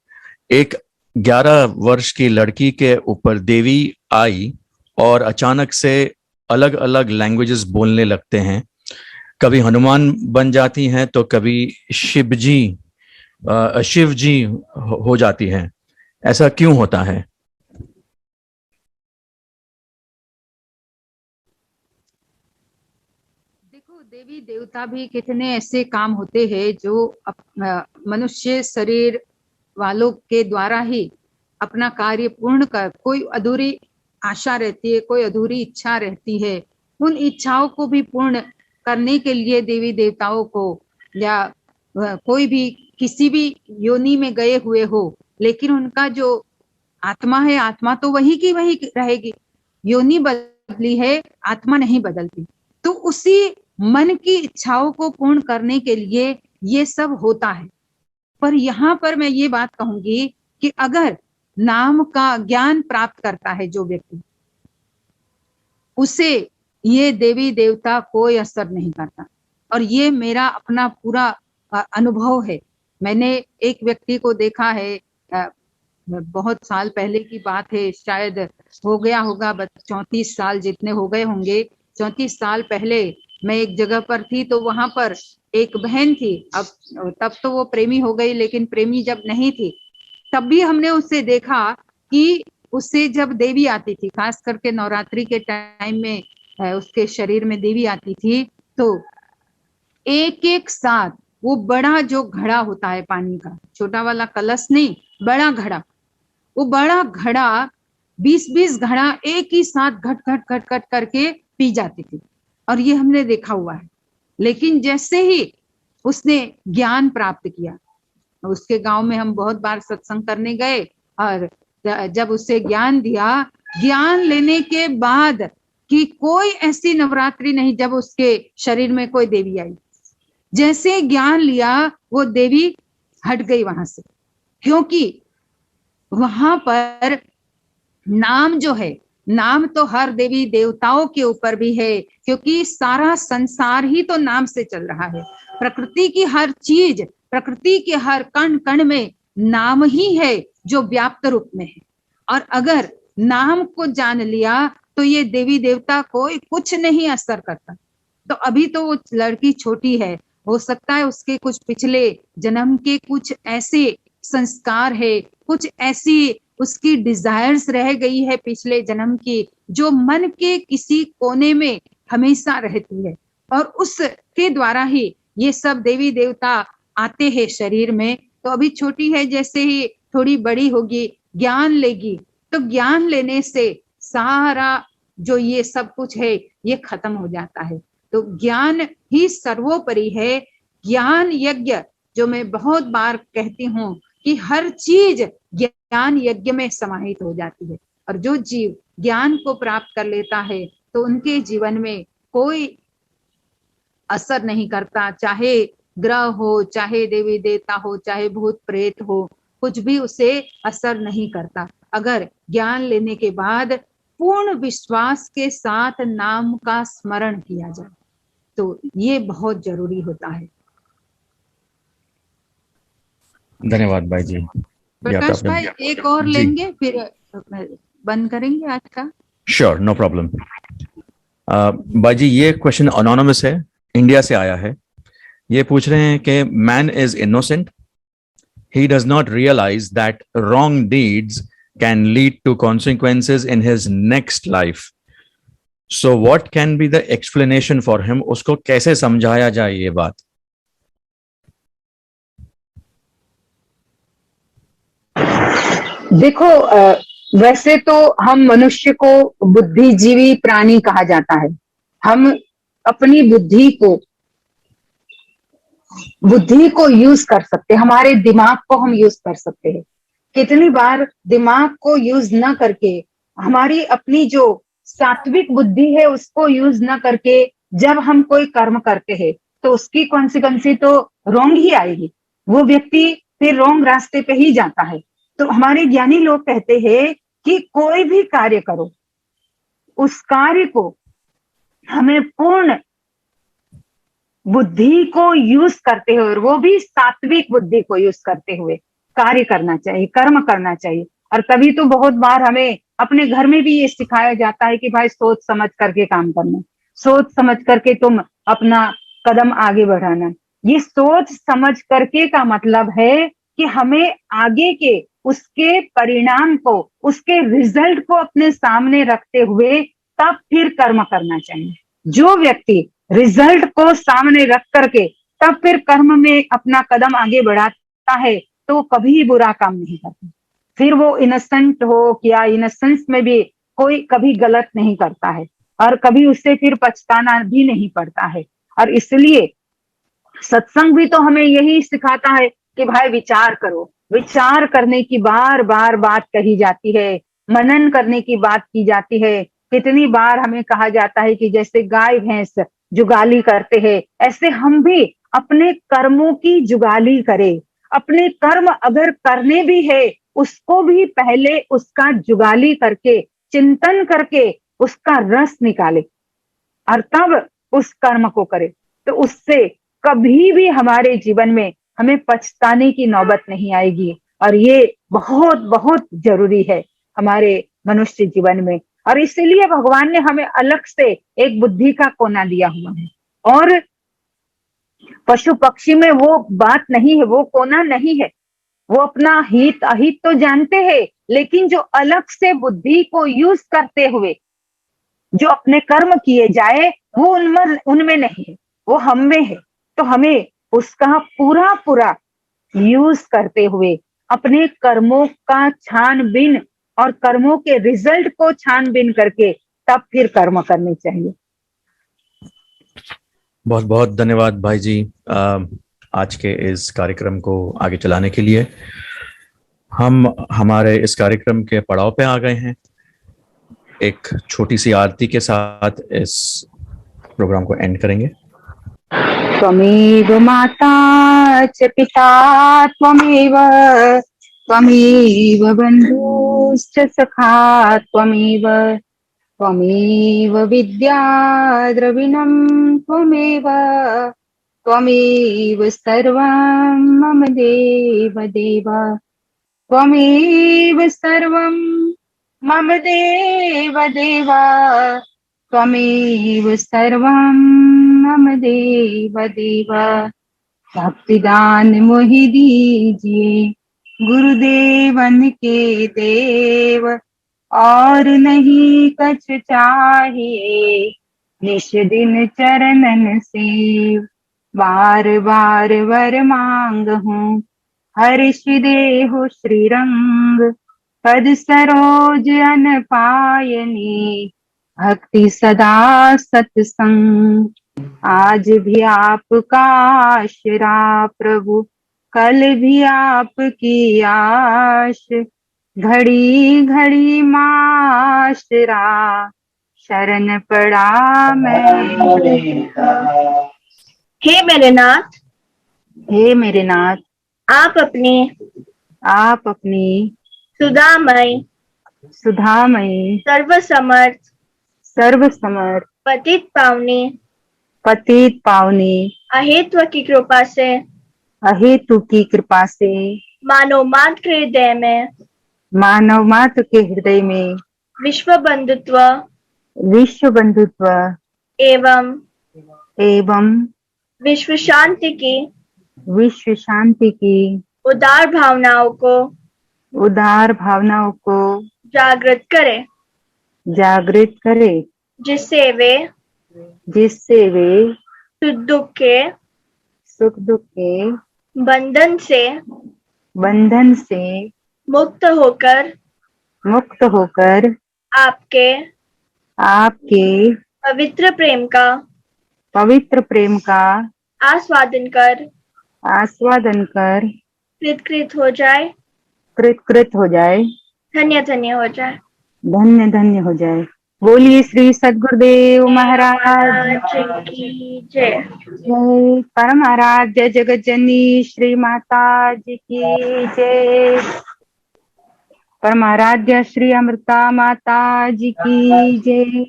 एक 11 वर्ष की लड़की के ऊपर देवी आई और अचानक से अलग अलग लैंग्वेजेस बोलने लगते हैं। कभी हनुमान बन जाती हैं तो कभी शिव जी हो जाती हैं। ऐसा क्यों होता है? देखो, देवी देवता भी कितने ऐसे काम होते हैं जो मनुष्य शरीर वालों के द्वारा ही अपना कार्य पूर्ण कर, कोई अधूरी आशा रहती है, कोई अधूरी इच्छा रहती है, उन इच्छाओं को भी पूर्ण करने के लिए देवी देवताओं को, या कोई भी किसी भी योनि में गए हुए हो, लेकिन उनका जो आत्मा है, आत्मा तो वही की वही रहेगी। योनि बदली है, आत्मा नहीं बदलती। तो उसी मन की इच्छाओं को पूर्ण करने के लिए ये सब होता है। पर यहाँ पर मैं ये बात कहूंगी कि अगर नाम का ज्ञान प्राप्त करता है जो व्यक्ति, उसे ये देवी देवता कोई असर नहीं करता। और ये मेरा अपना पूरा अनुभव है। मैंने एक व्यक्ति को देखा है, बहुत साल पहले की बात है, शायद हो गया होगा 34 साल जितने हो गए होंगे। 34 साल पहले मैं एक जगह पर थी, तो वहां पर एक बहन थी। अब तब तो वो प्रेमी हो गई, लेकिन प्रेमी जब नहीं थी तब भी हमने उससे देखा कि उससे जब देवी आती थी, खास करके नवरात्रि के टाइम में उसके शरीर में देवी आती थी, तो एक एक साथ वो बड़ा जो घड़ा होता है पानी का, छोटा वाला कलश नहीं, बड़ा घड़ा, वो बड़ा घड़ा 20-20 घड़ा एक ही साथ घट घट घट घट करके पी जाती थी। और ये हमने देखा हुआ है। लेकिन जैसे ही उसने ज्ञान प्राप्त किया, उसके गांव में हम बहुत बार सत्संग करने गए, और जब उसे ज्ञान दिया, ज्ञान लेने के बाद कि कोई ऐसी नवरात्रि नहीं जब उसके शरीर में कोई देवी आई। जैसे ज्ञान लिया वो देवी हट गई वहां से, क्योंकि वहां पर नाम जो है, नाम तो हर देवी देवताओं के ऊपर भी है, क्योंकि सारा संसार ही तो नाम से चल रहा है। प्रकृति की हर चीज, प्रकृति के हर कण कण में नाम ही है जो व्याप्त रूप में है। और अगर नाम को जान लिया तो ये देवी देवता कोई कुछ नहीं असर करता। तो अभी तो वो लड़की छोटी है, हो सकता है उसके कुछ पिछले जन्म के कुछ ऐसे संस्कार है, कुछ ऐसी उसकी डिजायर्स रह गई है पिछले जन्म की, जो मन के किसी कोने में हमेशा रहती है, और उसके द्वारा ही ये सब देवी देवता आते हैं शरीर में। तो अभी छोटी है, जैसे ही थोड़ी बड़ी होगी, ज्ञान लेगी, तो ज्ञान लेने से सारा जो ये सब कुछ है ये खत्म हो जाता है। तो ज्ञान ही सर्वोपरि है। ज्ञान यज्ञ, जो मैं बहुत बार कहती हूँ कि हर चीज ज्ञान यज्ञ में समाहित हो जाती है। और जो जीव ज्ञान को प्राप्त कर लेता है तो उनके जीवन में कोई असर नहीं करता, चाहे ग्रह हो, चाहे देवी देवता हो, चाहे भूत प्रेत हो, कुछ भी उसे असर नहीं करता। अगर ज्ञान लेने के बाद पूर्ण विश्वास के साथ नाम का स्मरण किया जाए तो ये बहुत जरूरी होता है। धन्यवाद भाई जी। प्रकाश भाई एक और लेंगे, फिर बंद करेंगे आज का। Sure, no problem. भाई जी, ये क्वेश्चन अनोनिमस है, इंडिया से आया है। ये पूछ रहे हैं कि man is innocent, he does not realise that wrong deeds can lead to consequences in his next life, so what can be the explanation for him? उसको कैसे समझाया जाए ये बात? देखो, वैसे तो हम मनुष्य को बुद्धिजीवी प्राणी कहा जाता है। हम अपनी बुद्धि को यूज कर सकते हैं, हमारे दिमाग को हम यूज कर सकते हैं। कितनी बार दिमाग को यूज ना करके, हमारी अपनी जो सात्विक बुद्धि है उसको यूज ना करके जब हम कोई कर्म करते हैं तो उसकी कॉन्सिक्वेंसी तो रॉन्ग ही आएगी, वो व्यक्ति फिर रॉन्ग रास्ते पे ही जाता है। तो हमारे ज्ञानी लोग कहते हैं कि कोई भी कार्य करो, उस कार्य को हमें पूर्ण बुद्धि को यूज करते हुए, और वो भी सात्विक बुद्धि को यूज करते हुए कार्य करना चाहिए, कर्म करना चाहिए। और तभी तो बहुत बार हमें अपने घर में भी ये सिखाया जाता है कि भाई सोच समझ करके काम करना, सोच समझ करके तुम अपना कदम आगे बढ़ाना। ये सोच समझ करके का मतलब है कि हमें आगे के उसके परिणाम को, उसके रिजल्ट को अपने सामने रखते हुए तब फिर कर्म करना चाहिए। जो व्यक्ति रिजल्ट को सामने रख करके तब फिर कर्म में अपना कदम आगे बढ़ाता है तो कभी बुरा काम नहीं करता, फिर वो इनोसेंट हो या इनोसेंस में भी कोई कभी गलत नहीं करता है, और कभी उससे फिर पछताना भी नहीं पड़ता है। और इसलिए सत्संग भी तो हमें यही सिखाता है कि भाई विचार करो, विचार करने की बार बार बात कही जाती है, मनन करने की बात की जाती है। कितनी बार हमें कहा जाता है कि जैसे गाय भैंस जुगाली करते हैं, ऐसे हम भी अपने कर्मों की जुगाली करें। अपने कर्म अगर करने भी है, उसको भी पहले उसका जुगाली करके, चिंतन करके उसका रस निकाले और तब उस कर्म को करे, तो उससे कभी भी हमारे जीवन में हमें पछताने की नौबत नहीं आएगी। और ये बहुत बहुत जरूरी है हमारे मनुष्य जीवन में। और इसीलिए भगवान ने हमें अलग से एक बुद्धि का कोना दिया हुआ है, और पशु पक्षी में वो बात नहीं है, वो कोना नहीं है। वो अपना हित अहित तो जानते हैं, लेकिन जो अलग से बुद्धि को यूज करते हुए जो अपने कर्म किए जाए वो उनमें नहीं है, वो हम में है। तो हमें उसका पूरा पूरा यूज करते हुए अपने कर्मों का छानबीन और कर्मों के रिजल्ट को छानबीन करके तब फिर कर्म करने चाहिए। बहुत बहुत धन्यवाद भाई जी आज के इस कार्यक्रम को आगे चलाने के लिए। हम हमारे इस कार्यक्रम के पड़ाव पे आ गए हैं। एक छोटी सी आरती के साथ इस प्रोग्राम को एंड करेंगे। त्वमेव माता च पिता त्वमेव, त्वमेव बन्धुश्च सखा त्वमेव, त्वमेव विद्या द्रविणं त्वमेव, त्वमेव सर्वं मम देव देव, त्वमेव सर्वं मम देव देव, त्वमेव सर्वं मम देव देव। भक्तिदान मोहि दीजिए गुरुदेवन के देव, और नहीं कछ चाहिए निश दिन चरणन सेव। बार बार वर मांग हूँ हर्ष देहु श्रीरंग, पद सरोज अन पायनी भक्ति सदा सत्संग। आज भी आपका आशरा प्रभु, कल भी आपकी आश, घड़ी घड़ी माशरा शरण पड़ा मैं। हे मेरे नाथ, हे मेरे नाथ, आप अपनी सुधामय सुधामयी सर्व समर्थ पतित पावनी अहेतु की कृपा से अहेतु की कृपा से मानव मात्र के हृदय में विश्व बंधुत्व एवं विश्व शांति की उदार भावनाओं को जागृत जागृत करे, जिससे वे सुख दुख के बंधन से मुक्त होकर आपके पवित्र प्रेम का आस्वादन कर कृत हो जाए, धन्य हो जाए। बोलिए श्री सद्गुरुदेव महाराज की जय। जय। परम आराध्य जगत जननी श्री माता जी की जय। परम आराध्य श्री अमृता माता जी की जय।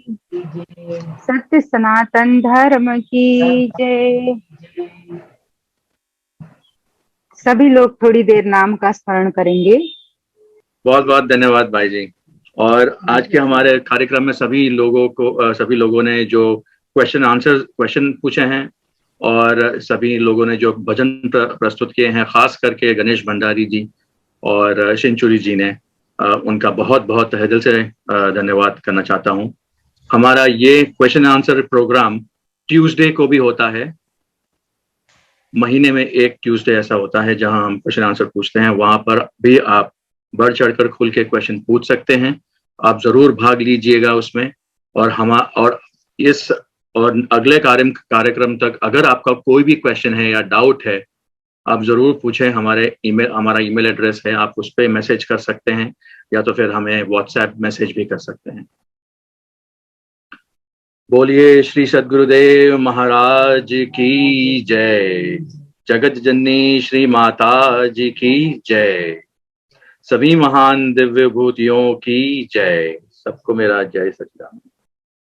सत्य सनातन धर्म की जय। सभी लोग थोड़ी देर नाम का स्मरण करेंगे। बहुत बहुत धन्यवाद भाई जी। और आज के हमारे कार्यक्रम में सभी लोगों ने जो क्वेश्चन पूछे हैं और सभी लोगों ने जो भजन प्रस्तुत किए हैं, खास करके गणेश भंडारी जी और शिंचुरी जी ने, उनका बहुत बहुत तहे दिल से धन्यवाद करना चाहता हूं। हमारा ये क्वेश्चन आंसर प्रोग्राम ट्यूसडे को भी होता है। महीने में एक ट्यूसडे ऐसा होता है जहां हम क्वेश्चन आंसर पूछते हैं। वहां पर भी आप बढ़ चढ़कर खुल के क्वेश्चन पूछ सकते हैं। आप जरूर भाग लीजिएगा उसमें। और अगले कार्यक्रम तक अगर आपका कोई भी क्वेश्चन है या डाउट है, आप जरूर पूछें। हमारा ईमेल एड्रेस है, आप उस पर मैसेज कर सकते हैं या तो फिर हमें व्हाट्सएप मैसेज भी कर सकते हैं। बोलिए श्री सद्गुरुदेव महाराज की जय। जगत जननी श्री माता जी की जय। सभी महान दिव्य भूतियों की जय। सबको मेरा जय सच्चिदानंद।